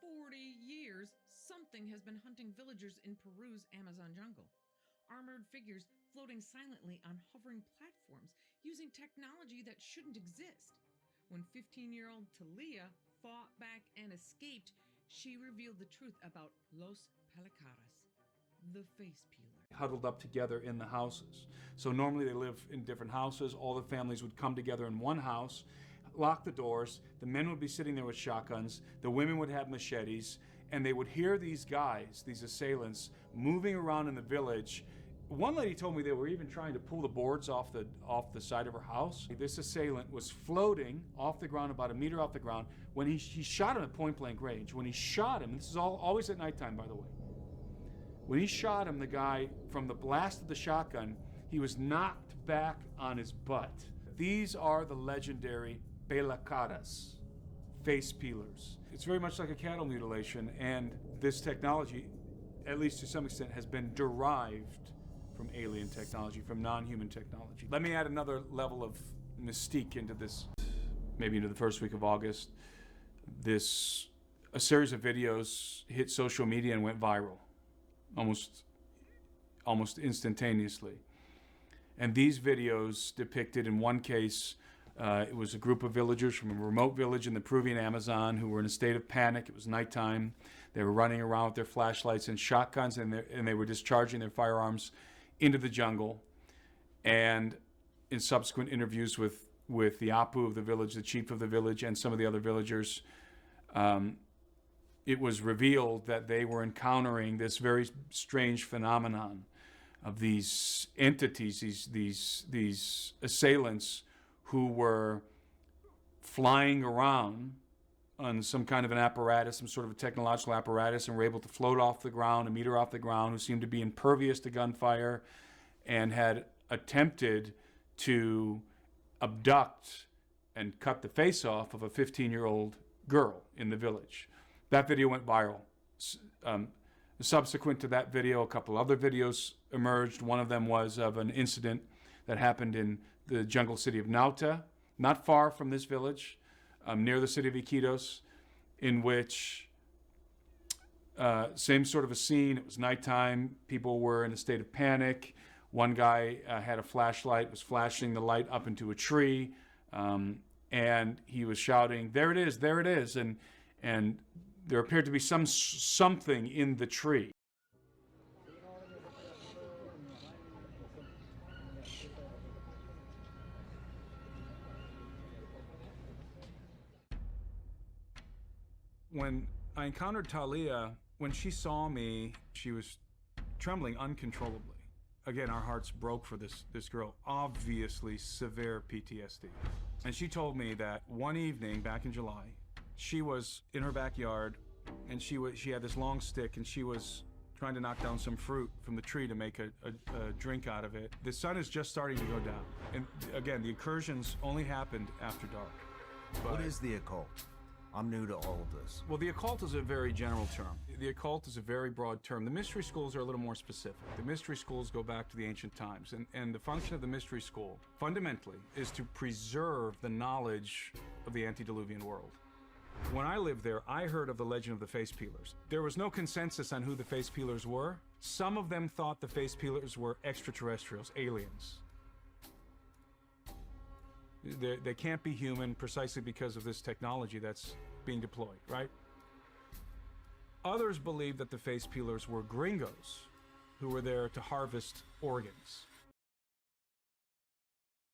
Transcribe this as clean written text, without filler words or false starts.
40 years, something has been hunting villagers in Peru's Amazon jungle. Armored figures floating silently on hovering platforms using technology that shouldn't exist. When 15-year-old Talia fought back and escaped, she revealed the truth about Los Palicaras, the face peelers. Huddled up together in the houses. So normally they live in different houses. All the families would come together in one house, lock the doors. The men would be sitting there with shotguns. The women would have machetes. And they would hear these guys, these assailants, moving around in the village. One lady told me they were even trying to pull the boards off the side of her house. This assailant was floating off the ground, about a meter off the ground, when he shot him at point blank range. When he shot him, this is always at nighttime, by the way. When he shot him, the guy, from the blast of the shotgun, he was knocked back on his butt. These are the legendary pelacaras, face peelers. It's very much like a cattle mutilation, and this technology, at least to some extent, has been derived from alien technology, from non-human technology. Let me add another level of mystique into this, maybe into the first week of August. A series of videos hit social media and went viral. Almost instantaneously. And these videos depicted, in one case, it was a group of villagers from a remote village in the Peruvian Amazon who were in a state of panic. It was nighttime. They were running around with their flashlights and shotguns, and they were discharging their firearms into the jungle. And in subsequent interviews with the Apu of the village, the chief of the village, and some of the other villagers, it was revealed that they were encountering this very strange phenomenon of these entities, these assailants who were flying around on some kind of an apparatus, some sort of a technological apparatus, and were able to float off the ground, a meter off the ground, who seemed to be impervious to gunfire, and had attempted to abduct and cut the face off of a 15-year-old girl in the village. That video went viral. Subsequent to that video, a couple other videos emerged. One of them was of an incident that happened in the jungle city of Nauta, not far from this village, near the city of Iquitos, in which same sort of a scene. It was nighttime. People were in a state of panic. One guy had a flashlight, was flashing the light up into a tree, and he was shouting, "There it is, there it is," and there appeared to be something in the tree. When I encountered Talia, when she saw me, she was trembling uncontrollably. Again, our hearts broke for this girl, obviously severe PTSD. And she told me that one evening back in July, she was in her backyard, and she had this long stick, and she was trying to knock down some fruit from the tree to make a drink out of it. The sun is just starting to go down. And again, the incursions only happened after dark. What is the occult? I'm new to all of this. Well, the occult is a very general term. The occult is a very broad term. The mystery schools are a little more specific. The mystery schools go back to the ancient times, and the function of the mystery school, fundamentally, is to preserve the knowledge of the antediluvian world. When I lived there, I heard of the legend of the face peelers. There was no consensus on who the face peelers were. Some of them thought the face peelers were extraterrestrials, aliens. They can't be human precisely because of this technology that's being deployed, right? Others believe that the face peelers were gringos who were there to harvest organs.